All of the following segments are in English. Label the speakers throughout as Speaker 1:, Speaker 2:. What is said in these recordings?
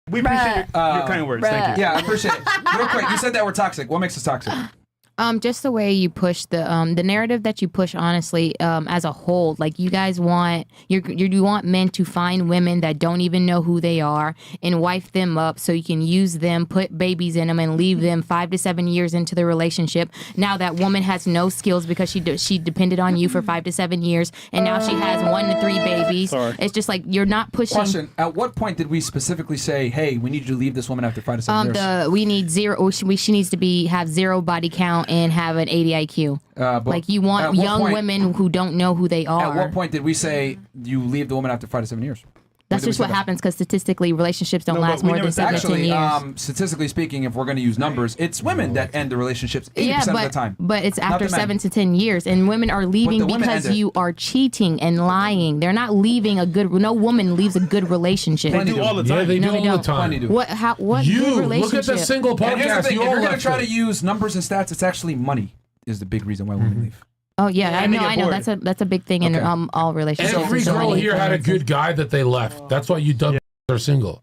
Speaker 1: We appreciate your kind words. Thank you.
Speaker 2: Yeah, I appreciate it. Real quick, you said that we're toxic. What makes us toxic?
Speaker 3: Just the way you push the narrative that you push, honestly, as a whole. Like, you guys want you want men to find women that don't even know who they are and wife them up so you can use them, put babies in them, and leave them 5 to 7 years into the relationship. Now that woman has no skills because she depended on you for 5 to 7 years, and now she has 1 to 3 babies.
Speaker 1: Sorry.
Speaker 3: It's just like you're not pushing.
Speaker 2: Question: at what point did we specifically say, "Hey, we need you to leave this woman after 5 to 7 years"?
Speaker 3: We need zero. She needs to have 0 body count and have an 80 IQ. Like, you want young women who don't know who they are.
Speaker 2: At what point did we say you leave the woman after 5 to 7 years?
Speaker 3: That's just what happens, because statistically, relationships don't last more than 7 to 10 years.
Speaker 2: Statistically speaking, if we're going to use numbers, it's women that end the relationships 80% of the time.
Speaker 3: But it's after 7 to 10 years, and women are leaving because you are cheating and lying. They're not leaving no woman leaves a good relationship.
Speaker 1: They do all the time.
Speaker 4: Yeah, they do all the time.
Speaker 3: What good relationship?
Speaker 4: Look at the single podcast.
Speaker 2: And here's the thing, if you're going to try
Speaker 4: it.
Speaker 2: to use numbers and stats, it's actually money is the big reason why women leave.
Speaker 3: Oh yeah, I know. That's a big thing in all relationships.
Speaker 4: Every girl here had a good guy that they left. That's why you dubbed her single.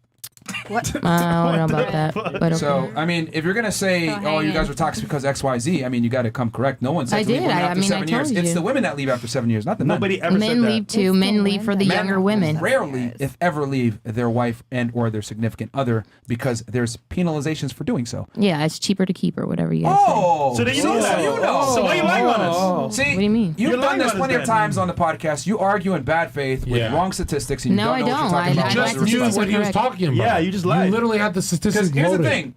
Speaker 3: What? I don't know about that. But okay.
Speaker 2: So, I mean, if you're going to say, you guys were toxic because X, Y, Z, I mean, you got to come correct. No one says leave women after 7 years. It's the women that leave after 7 years, not the men.
Speaker 1: Nobody ever said that.
Speaker 3: Men leave too. Men leave for the younger women.
Speaker 2: Rarely, if ever, leave their wife and or their significant other because there's penalizations for doing so.
Speaker 3: Yeah, it's cheaper to keep her, whatever you guys say.
Speaker 1: So then you know. So why are you lying on us?
Speaker 2: See,
Speaker 3: what do you mean?
Speaker 2: You've done this plenty of times on the podcast. You argue in bad faith with wrong statistics. And you don't know what you're talking about.
Speaker 4: You just knew what he was talking about.
Speaker 1: Yeah, you just lied.
Speaker 4: You literally had the statistics.
Speaker 2: Here's the thing,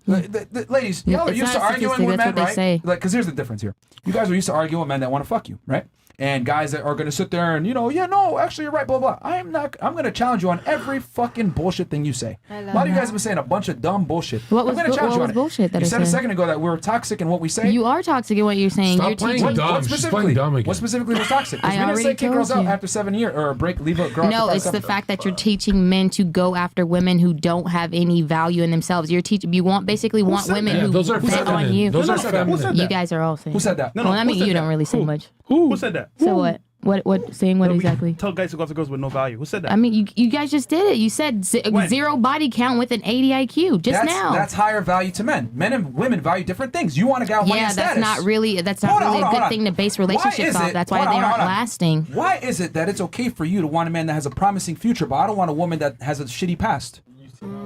Speaker 2: ladies, y'all are used to arguing with men, right? Like, because here's the difference here. You guys are used to arguing with men that want to fuck you, right? And guys that are going to sit there and, actually you're right, blah, blah. I'm going to challenge you on every fucking bullshit thing you say. A lot of you guys have been saying a bunch of dumb bullshit.
Speaker 3: What was bullshit that
Speaker 2: you
Speaker 3: I
Speaker 2: said a second ago that we're toxic in what we say.
Speaker 3: You are toxic in what you're saying.
Speaker 4: Stop playing dumb. She's playing dumb again.
Speaker 2: What specifically was toxic? Because we didn't say kick girls out after 7 years or leave a girl.
Speaker 3: No, it's the fact that you're teaching men to go after women who don't have any value in themselves. You want women who bet on you.
Speaker 4: Those are feminine.
Speaker 3: You guys are all saying.
Speaker 2: Who said that?
Speaker 3: Well, I mean, you don't really say much.
Speaker 1: Who said that?
Speaker 3: So what? What saying what exactly?
Speaker 1: Tell guys to go after girls with no value. Who said that?
Speaker 3: I mean, you guys just did it. You said 0 body count with an 80 IQ now.
Speaker 2: That's higher value to men. Men and women value different things. You want a guy with money and status.
Speaker 3: That's not really a good thing to base relationships off. That's why they aren't lasting.
Speaker 2: Why is it that it's okay for you to want a man that has a promising future, but I don't want a woman that has a shitty past?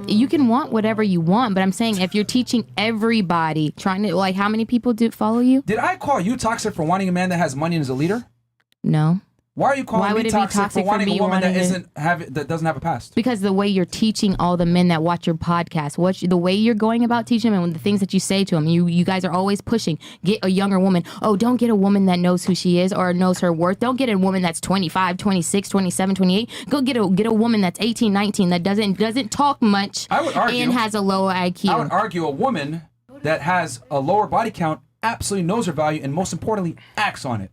Speaker 3: You can want whatever you want, but I'm saying if you're teaching everybody, trying to, like, how many people do follow you?
Speaker 2: Did I call you toxic for wanting a man that has money and is a leader?
Speaker 3: No.
Speaker 2: Why are you calling me toxic for wanting a woman that doesn't have a past?
Speaker 3: Because the way you're teaching all the men that watch your podcast, the way you're going about teaching them and the things that you say to them, you guys are always pushing. Get a younger woman. Oh, don't get a woman that knows who she is or knows her worth. Don't get a woman that's 25, 26, 27, 28. Go get a woman that's 18, 19 that doesn't talk much and has a lower IQ.
Speaker 2: I would argue a woman that has a lower body count absolutely knows her value and most importantly acts on it.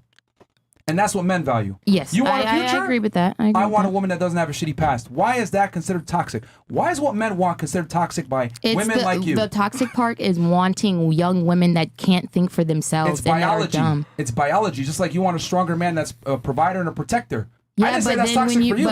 Speaker 2: And that's what men value.
Speaker 3: Yes,
Speaker 2: you want a future?
Speaker 3: I agree with that.
Speaker 2: I want a woman that doesn't have a shitty past. Why is that considered toxic? Why is what men want considered toxic by women like you?
Speaker 3: The toxic part is wanting young women that can't think for themselves.
Speaker 2: It's biology. It's biology. Just like you want a stronger man that's a provider and a protector.
Speaker 3: Yeah, but then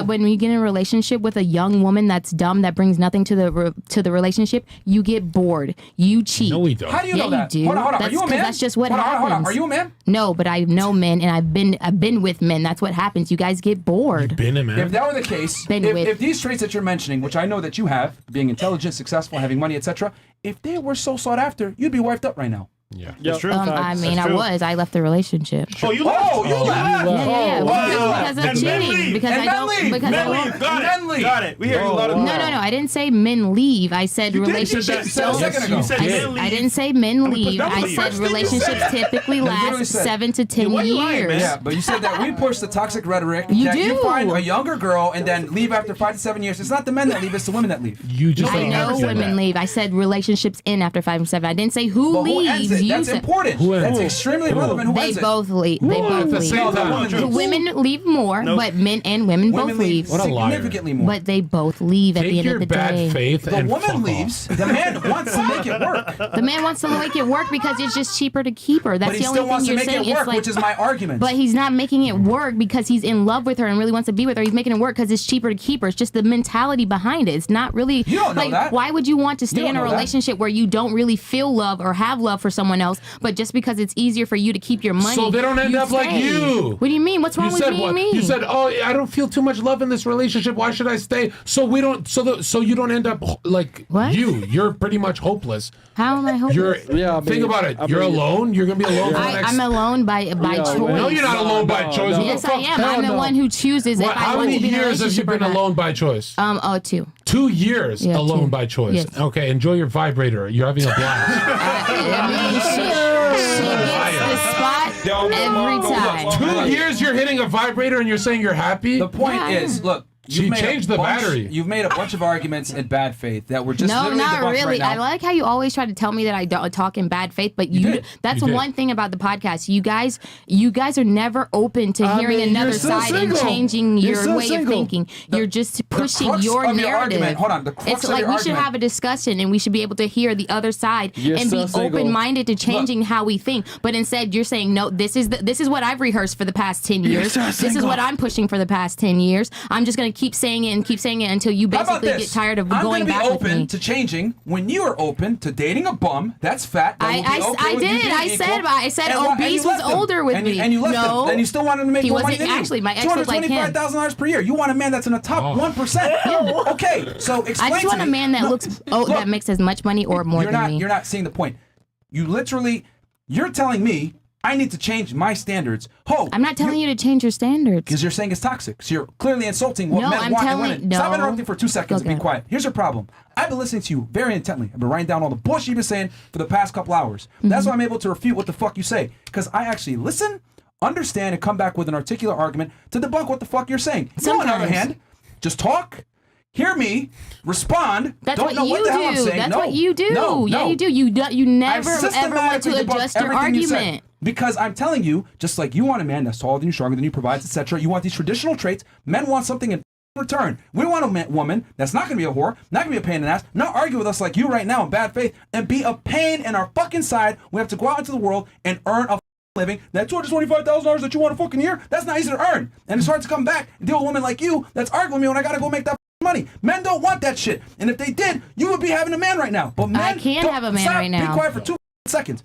Speaker 3: when you get in a relationship with a young woman that's dumb, that brings nothing to the relationship, you get bored. You cheat.
Speaker 4: No, we don't.
Speaker 2: How do you know that?
Speaker 3: You do.
Speaker 2: Hold on. Are you a man?
Speaker 3: That's just what happens.
Speaker 2: Hold on. Are you a man?
Speaker 3: No, but I know men, and I've been with men. That's what happens. You guys get bored.
Speaker 4: You've been a man.
Speaker 2: If that were the case, if these traits that you're mentioning, which I know that you have, being intelligent, successful, having money, etc., if they were so sought after, you'd be wiped up right now.
Speaker 4: Yeah,
Speaker 1: that's true.
Speaker 3: I mean, I left the relationship.
Speaker 1: Oh, you left?
Speaker 2: Oh, you left?
Speaker 3: Yeah. Because of cheating. Because I don't.
Speaker 1: Men leave. Got it. We hear you a lot of
Speaker 3: No. I didn't say men leave. I said relationships don't. I didn't say men leave. I said relationships typically last 7 to 10 years.
Speaker 2: Yeah, but you said that we push the toxic rhetoric. You find a younger girl and then leave after 5 to 7 years. It's not the men that leave. It's the women that leave.
Speaker 4: You just
Speaker 3: I know women leave. I said relationships end after 5 and 7. I didn't say who leaves.
Speaker 2: That's important. That's extremely relevant. Who
Speaker 3: they both leave. They both leave. The women leave more, but men and women both leave.
Speaker 2: Significantly more.
Speaker 3: But they both leave at the end of the day.
Speaker 4: Take your bad faith
Speaker 2: the woman leaves. The man wants to make it work.
Speaker 3: The man wants to make it work because it's just cheaper to keep her. That's the only thing you're saying. But he still wants to make it work,
Speaker 2: which is my argument.
Speaker 3: But he's not making it work because he's in love with her and really wants to be with her. He's making it work because it's cheaper to keep her. It's just the mentality behind it. It's not really.
Speaker 2: You don't know that.
Speaker 3: Why would you want to stay in a relationship where you don't really feel love or have love for someone else, but just because it's easier for you to keep your money?
Speaker 4: So they don't end up like you.
Speaker 3: What do you mean? What's wrong with being me?
Speaker 4: You said, "Oh, I don't feel too much love in this relationship. Why should I stay?" So we don't. So you don't end up like
Speaker 3: what?
Speaker 4: You're pretty much hopeless.
Speaker 3: How am I hopeless?
Speaker 4: Think about it. You're alone. You're gonna be alone.
Speaker 3: I'm alone by choice.
Speaker 4: No, you're not alone by choice.
Speaker 3: Yes, I am. I'm the one who chooses.
Speaker 4: How many years have you been alone by choice?
Speaker 3: 2.
Speaker 4: 2 years alone by choice.
Speaker 3: Yes.
Speaker 4: Okay, enjoy your vibrator. You're having a blast.
Speaker 3: She gets the spot every time.
Speaker 4: 2 years you're hitting a vibrator and you're saying you're happy?
Speaker 2: The point is, look.
Speaker 4: She changed the battery.
Speaker 2: You've made a bunch of arguments in bad faith that were just
Speaker 3: not really.
Speaker 2: Right now.
Speaker 3: I like how you always try to tell me that I don't talk in bad faith, but that's one thing about the podcast. You guys are never open to hearing another side and changing your way of thinking. You're just pushing your narrative.
Speaker 2: Hold on. The crux
Speaker 3: it's like we should have a discussion and we should be able to hear the other side and be open-minded to changing how we think. But instead, you're saying, no, this is what I've rehearsed for the past 10 years. This is what I'm pushing for the past 10 years. I'm just going to keep saying it until you basically get tired of going back with me.
Speaker 2: I'm open to changing when you are open to dating a bum that's fat.
Speaker 3: I said obese was older with me.
Speaker 2: And you left him. And you still wanted to make more money than you.
Speaker 3: Actually, my ex was like him.
Speaker 2: $225,000 per year. You want a man that's in the top 1%. Okay, so explain to me.
Speaker 3: I just want a man that that makes as much money or more than me.
Speaker 2: You're not seeing the point. You're telling me I need to change my standards. I'm
Speaker 3: not telling you to change your standards.
Speaker 2: Because you're saying it's toxic. So you're clearly insulting what men want in women. Stop interrupting for 2 seconds and be quiet. Here's your problem. I've been listening to you very intently. I've been writing down all the bullshit you've been saying for the past couple hours. That's why I'm able to refute what the fuck you say. Because I actually listen, understand, and come back with an articulate argument to debunk what the fuck you're saying. You, on the other hand, just talk, hear me, respond.
Speaker 3: That's
Speaker 2: don't know what the hell I'm saying.
Speaker 3: That's what you do.
Speaker 2: No.
Speaker 3: Yeah, you do. You never ever want to adjust your argument.
Speaker 2: Because I'm telling you, just like you want a man that's taller than you, stronger than you, provides, etc. You want these traditional traits. Men want something in return. We want a woman that's not going to be a whore, not going to be a pain in the ass, not argue with us like you right now in bad faith, and be a pain in our fucking side. We have to go out into the world and earn a living. That $225,000 that you want a fucking year, that's not easy to earn. And it's hard to come back and deal with a woman like you that's arguing with me when I got to go make that money. Men don't want that shit. And if they did, you would be having a man right now. But men
Speaker 3: I can't have a man right now.
Speaker 2: Be quiet for 2 seconds.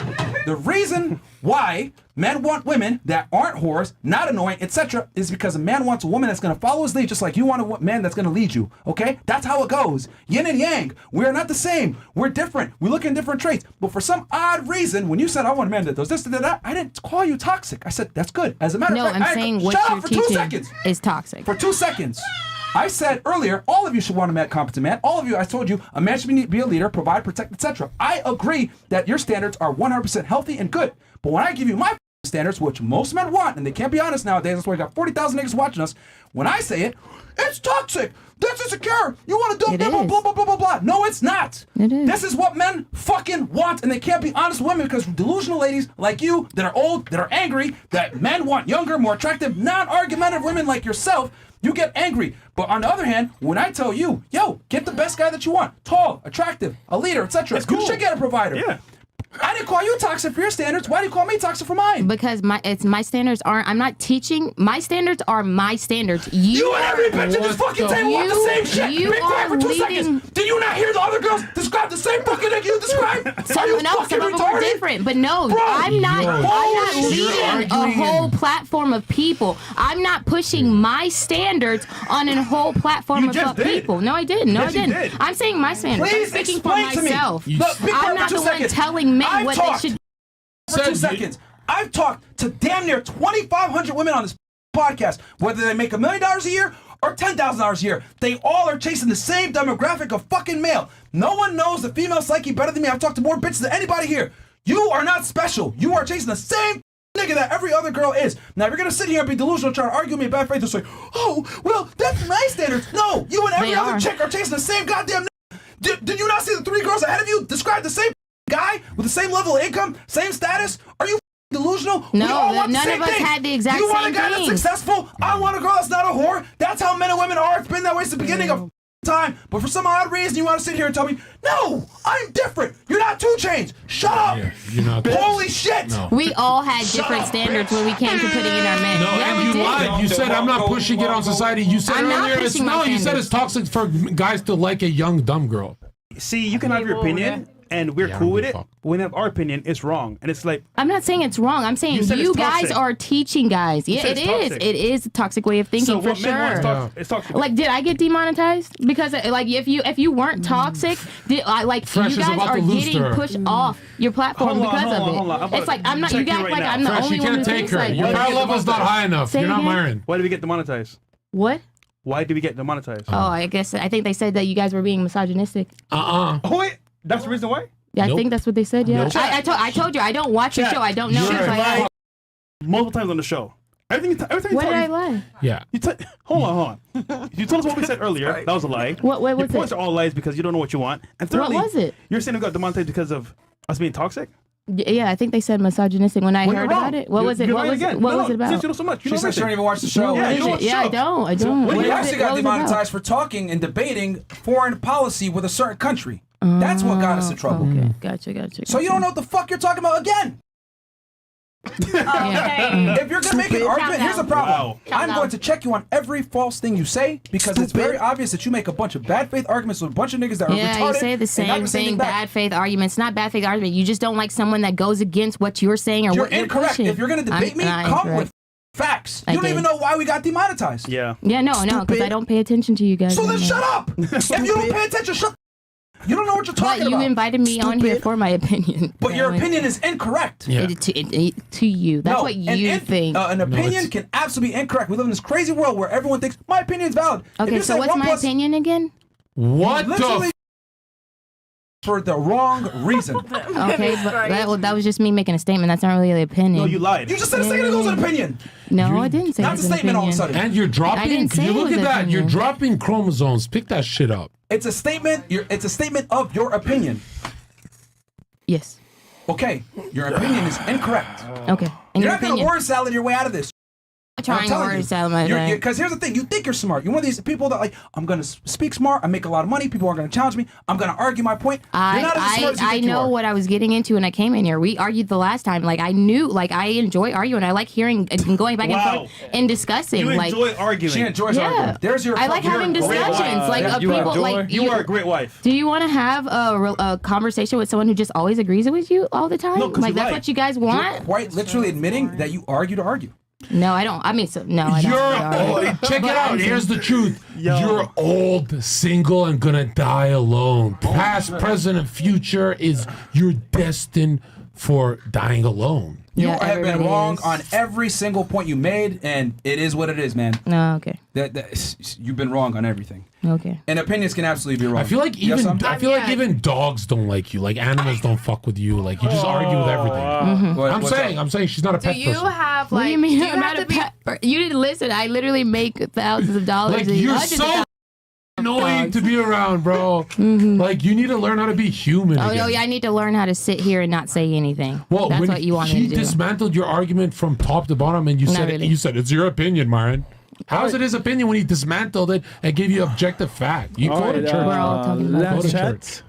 Speaker 2: The reason why men want women that aren't whores, not annoying, etc., is because a man wants a woman that's going to follow his lead, just like you want a man that's going to lead you. Okay, that's how it goes. Yin and yang. We are not the same. We're different. We look in different traits. But for some odd reason, when you said I want a man that does this and that, I didn't call you toxic. I said that's good. As a matter of fact,
Speaker 3: I'm saying what you're teaching is toxic.
Speaker 2: For 2 seconds. I said earlier, all of you should want a competent man. All of you, I told you, a man should be a leader, provide, protect, etc. I agree that your standards are 100% healthy and good. But when I give you my standards, which most men want, and they can't be honest nowadays, that's why we got 40,000 niggas watching us. When I say it, it's toxic. That's insecure. You want to dump them, blah, blah, blah, blah, blah. No, it's not.
Speaker 3: It is.
Speaker 2: This is what men fucking want, and they can't be honest with women because delusional ladies like you that are old, that are angry, that men want younger, more attractive, non-argumentative women like yourself, you get angry. But on the other hand, when I tell you, yo, get the best guy that you want, tall, attractive, a leader, etc., you should get a provider.
Speaker 1: Yeah.
Speaker 2: I didn't call you toxic for your standards. Why do you call me toxic for mine?
Speaker 3: Because my standards aren't. I'm not teaching. My standards are my standards.
Speaker 2: You and every bitch at this fucking table want the same shit. Be quiet for 2 seconds. Did you not hear the other girls describe the same fucking thing you described?
Speaker 3: Some of them are different, but no,
Speaker 2: Bro,
Speaker 3: I'm not leading a whole platform of people. I'm not pushing my standards on a whole platform of people. No, I didn't. No, I didn't. I'm saying my standards.
Speaker 2: Please
Speaker 3: I'm speaking for myself.
Speaker 2: I'm
Speaker 3: not the one telling men what they should.
Speaker 2: For 2 seconds. I've talked to damn near 2,500 women on this podcast, whether they make $1 million a year or $10,000 a year. They all are chasing the same demographic of fucking male. No one knows the female psyche better than me. I've talked to more bitches than anybody here. You are not special. You are chasing the same nigga that every other girl is. Now, if you're going to sit here and be delusional, trying to argue with me about faith and say, oh, well, that's my standards. No, you and every other chick are chasing the same goddamn nigga. Did you not see the 3 girls ahead of you describe the same guy guy with the same level of income, same status? Are you delusional?
Speaker 3: No,
Speaker 2: we all want the
Speaker 3: none
Speaker 2: same
Speaker 3: of us
Speaker 2: thing.
Speaker 3: had the exact
Speaker 2: You want
Speaker 3: same
Speaker 2: a guy that's
Speaker 3: thing.
Speaker 2: successful? I want a girl that's not a whore. That's how men and women are. It's been that way since the beginning of time. But for some odd reason, you want to sit here and tell me, no, I'm different. You're not 2 Chainz. Shut up.
Speaker 4: Yeah, you're not.
Speaker 2: Holy shit.
Speaker 4: No.
Speaker 3: We all had different standards when we came to putting in our men.
Speaker 4: No,
Speaker 3: yeah,
Speaker 4: and
Speaker 3: we
Speaker 4: you
Speaker 3: did.
Speaker 4: lied. You said I'm not pushing it on society. You said
Speaker 3: I'm not
Speaker 4: earlier
Speaker 3: pushing my
Speaker 4: you said
Speaker 3: standards.
Speaker 4: it's toxic for guys to like a young dumb girl.
Speaker 1: See, you can have your opinion, and we're
Speaker 4: Yeah,
Speaker 1: cool with
Speaker 4: I
Speaker 1: it.
Speaker 4: don't give a fuck.
Speaker 1: But when we have our opinion, it's wrong. And it's like,
Speaker 3: I'm not saying it's wrong. I'm saying
Speaker 1: You said
Speaker 3: you
Speaker 1: it's
Speaker 3: guys
Speaker 1: toxic.
Speaker 3: are teaching guys. Yeah,
Speaker 1: said
Speaker 3: it
Speaker 1: it's
Speaker 3: is.
Speaker 1: toxic.
Speaker 3: It is a toxic way of thinking
Speaker 1: so
Speaker 3: for
Speaker 1: what men want is
Speaker 3: sure.
Speaker 1: toxic. It's toxic.
Speaker 3: Like, did I get demonetized? Because like, if you weren't toxic, you
Speaker 4: Fresh is
Speaker 3: guys
Speaker 4: about
Speaker 3: are
Speaker 4: to lose
Speaker 3: getting
Speaker 4: her.
Speaker 3: pushed off your platform
Speaker 1: Hold on,
Speaker 3: because
Speaker 1: hold on,
Speaker 3: of
Speaker 1: hold on. I'm
Speaker 3: it. It's
Speaker 1: about
Speaker 3: like I'm not.
Speaker 1: to
Speaker 3: You
Speaker 1: check you
Speaker 3: guys
Speaker 1: right
Speaker 3: like
Speaker 1: now.
Speaker 3: I'm the
Speaker 4: Fresh,
Speaker 3: only
Speaker 4: you
Speaker 3: one
Speaker 4: can't
Speaker 3: who
Speaker 4: take
Speaker 3: thinks
Speaker 4: her.
Speaker 3: like
Speaker 4: Your
Speaker 1: Why
Speaker 4: power
Speaker 1: did you
Speaker 4: level's
Speaker 1: get
Speaker 4: not high enough.
Speaker 3: Say
Speaker 4: You're
Speaker 3: it
Speaker 4: not
Speaker 3: again?
Speaker 4: Myron.
Speaker 1: Why did we get demonetized?
Speaker 3: what?
Speaker 1: Why did we get demonetized?
Speaker 3: Oh, I guess I think they said that you guys were being misogynistic.
Speaker 1: Oh, wait. That's the reason why?
Speaker 3: Yeah,
Speaker 4: Nope.
Speaker 3: I think that's what they said. Yeah,
Speaker 4: Nope.
Speaker 3: I told you I don't watch the
Speaker 1: Chat.
Speaker 3: show. I don't know.
Speaker 1: You
Speaker 3: It's like,
Speaker 1: lied multiple times on the show. Everything you
Speaker 3: what did I
Speaker 1: talk,
Speaker 3: lie?
Speaker 4: Yeah.
Speaker 1: hold on. You told us what we said earlier. That was a lie.
Speaker 3: What
Speaker 1: Your
Speaker 3: was
Speaker 1: points
Speaker 3: it?
Speaker 1: are all lies because you don't know what you want. And thirdly,
Speaker 3: What was it?
Speaker 1: You're saying we got demonetized because of us being toxic?
Speaker 3: Yeah, I think they said misogynistic when I
Speaker 1: Well,
Speaker 3: heard
Speaker 1: you're wrong.
Speaker 3: about it. What was it?
Speaker 1: You're
Speaker 3: What
Speaker 1: lying
Speaker 3: was
Speaker 1: again.
Speaker 3: it? What
Speaker 1: No,
Speaker 3: was it about?
Speaker 1: Since you know so much, you
Speaker 2: She
Speaker 1: know
Speaker 2: said she don't
Speaker 1: everything.
Speaker 2: even watch the show.
Speaker 3: What
Speaker 1: Yeah,
Speaker 3: is
Speaker 1: you know
Speaker 3: it?
Speaker 1: what's
Speaker 3: Yeah, I
Speaker 1: up.
Speaker 3: don't. I
Speaker 1: So
Speaker 3: don't.
Speaker 1: what
Speaker 3: What
Speaker 2: We
Speaker 3: is
Speaker 2: actually
Speaker 3: it?
Speaker 2: got
Speaker 3: What was it about?
Speaker 2: demonetized for talking and debating foreign policy with a certain country. That's what got us in trouble.
Speaker 3: Okay, gotcha.
Speaker 2: So you don't know what the fuck you're talking about again.
Speaker 3: Yeah.
Speaker 2: If you're gonna make an argument, here's the problem.
Speaker 1: Wow.
Speaker 2: I'm going to check you on every false thing you say because it's very obvious that you make a bunch of bad faith arguments with a bunch of niggas that are
Speaker 3: Yeah,
Speaker 2: retarded.
Speaker 3: you say the
Speaker 2: and not
Speaker 3: same
Speaker 2: gonna say
Speaker 3: thing.
Speaker 2: anything back.
Speaker 3: Bad faith arguments. Not bad faith argument. You just don't like someone that goes against what you're saying or
Speaker 2: You're
Speaker 3: what you're
Speaker 2: incorrect.
Speaker 3: pushing.
Speaker 2: If you're gonna debate me,
Speaker 3: I'm
Speaker 2: come
Speaker 3: incorrect.
Speaker 2: with facts.
Speaker 3: I
Speaker 2: You don't
Speaker 3: did.
Speaker 2: even know why we got demonetized.
Speaker 1: Yeah.
Speaker 3: Yeah, no, because I don't pay attention to you guys.
Speaker 2: So then
Speaker 3: anymore.
Speaker 2: shut up. If you don't pay attention, shut. You don't know what you're talking
Speaker 3: But you
Speaker 2: about.
Speaker 3: invited me on here for my opinion.
Speaker 2: But your
Speaker 3: apparently.
Speaker 2: opinion is incorrect.
Speaker 4: Yeah.
Speaker 3: To you. That's
Speaker 2: No,
Speaker 3: what you think.
Speaker 2: An opinion
Speaker 4: it's-
Speaker 2: can absolutely be incorrect. We live in this crazy world where everyone thinks my opinion's valid. If
Speaker 3: Okay,
Speaker 2: you
Speaker 3: so
Speaker 2: say
Speaker 3: what's
Speaker 2: 1
Speaker 3: my
Speaker 2: plus
Speaker 3: opinion again?
Speaker 4: What
Speaker 2: literally
Speaker 4: the?
Speaker 2: for the wrong reason.
Speaker 3: Okay, but that was just me making a statement. That's not really an opinion.
Speaker 1: No, you lied.
Speaker 2: You just said a second ago it was an opinion.
Speaker 3: No, I didn't say
Speaker 2: That's
Speaker 3: it was
Speaker 2: a
Speaker 3: an
Speaker 2: statement all of a
Speaker 3: opinion.
Speaker 2: sudden.
Speaker 4: And you're
Speaker 3: I
Speaker 4: dropping.
Speaker 3: didn't say
Speaker 4: You
Speaker 3: it
Speaker 4: look
Speaker 3: was
Speaker 4: at that. You're
Speaker 3: opinion.
Speaker 4: dropping chromosomes. Pick that shit up.
Speaker 2: It's a statement. It's a statement of your opinion.
Speaker 3: Yes.
Speaker 2: Okay, your opinion is incorrect.
Speaker 3: Okay. And
Speaker 2: You're
Speaker 3: your
Speaker 2: not going to
Speaker 3: opinion.
Speaker 2: word salad your way out of this.
Speaker 3: I'm trying to word salad my way.
Speaker 2: Because here's the thing. You think you're smart. You're one of these people that like, I'm going to speak smart. I make a lot of money. People are going to challenge me. I'm going to argue my point. You're not as smart as you
Speaker 3: I
Speaker 2: think you
Speaker 3: know
Speaker 2: are.
Speaker 3: what I was getting into when I came in here. We argued the last time. Like I knew, like I enjoy arguing. I like hearing and going back
Speaker 1: Wow.
Speaker 3: and forth and discussing.
Speaker 1: You
Speaker 3: like
Speaker 1: enjoy arguing.
Speaker 2: She enjoys
Speaker 3: yeah,
Speaker 2: arguing. There's your.
Speaker 3: I like
Speaker 2: you're
Speaker 3: having
Speaker 2: a great
Speaker 3: discussions.
Speaker 2: wife.
Speaker 3: Like
Speaker 1: You
Speaker 3: people,
Speaker 1: are,
Speaker 3: like
Speaker 1: you are a great wife.
Speaker 3: Do you want to have a conversation with someone who just always agrees with you all the time?
Speaker 1: No, 'cause
Speaker 3: like
Speaker 1: you
Speaker 3: that's
Speaker 1: lie.
Speaker 3: what you guys
Speaker 2: You're
Speaker 3: want?
Speaker 2: quite literally admitting that you argue to argue.
Speaker 3: No, I don't. I mean, no, I don't.
Speaker 4: Check it out. Here's the truth.
Speaker 1: Yo.
Speaker 4: You're old, single, and gonna die alone. Past, present, and future is you're destined for dying alone.
Speaker 2: You
Speaker 3: Yeah,
Speaker 2: have been
Speaker 3: everybody
Speaker 2: wrong
Speaker 3: is.
Speaker 2: on every single point you made, and it is what it is, man.
Speaker 3: No, okay,
Speaker 2: You've been wrong on everything.
Speaker 3: okay.
Speaker 2: And opinions can absolutely be wrong.
Speaker 4: I feel like
Speaker 2: You have
Speaker 4: even
Speaker 2: some?
Speaker 4: even dogs don't like you. Like animals don't fuck with you. Like you just argue with everything.
Speaker 2: What's up?
Speaker 4: I'm saying she's not a
Speaker 5: Do
Speaker 4: pet
Speaker 5: you
Speaker 4: person.
Speaker 5: have
Speaker 3: What
Speaker 5: like?
Speaker 3: do you mean?
Speaker 5: do you
Speaker 3: I'm
Speaker 5: have
Speaker 3: not a
Speaker 5: to be-
Speaker 3: pet. You didn't listen. I literally make thousands of dollars.
Speaker 4: Like
Speaker 3: and
Speaker 4: you're
Speaker 3: hundreds of
Speaker 4: so
Speaker 3: thousands.
Speaker 4: annoying to be around, bro. Like you need to learn how to be human.
Speaker 3: Oh,
Speaker 4: again.
Speaker 3: yeah, I need to learn how to sit here and not say anything.
Speaker 4: Well,
Speaker 3: That's
Speaker 4: when
Speaker 3: what you want
Speaker 4: he
Speaker 3: me to do.
Speaker 4: dismantled your argument from top to bottom, and you
Speaker 3: Not
Speaker 4: said
Speaker 3: really.
Speaker 4: you said it's your opinion, Myron. How is it his opinion when he dismantled it and gave you objective fact? You go to church.
Speaker 3: We're all talking about
Speaker 4: Go to
Speaker 6: last
Speaker 4: church.
Speaker 6: chat.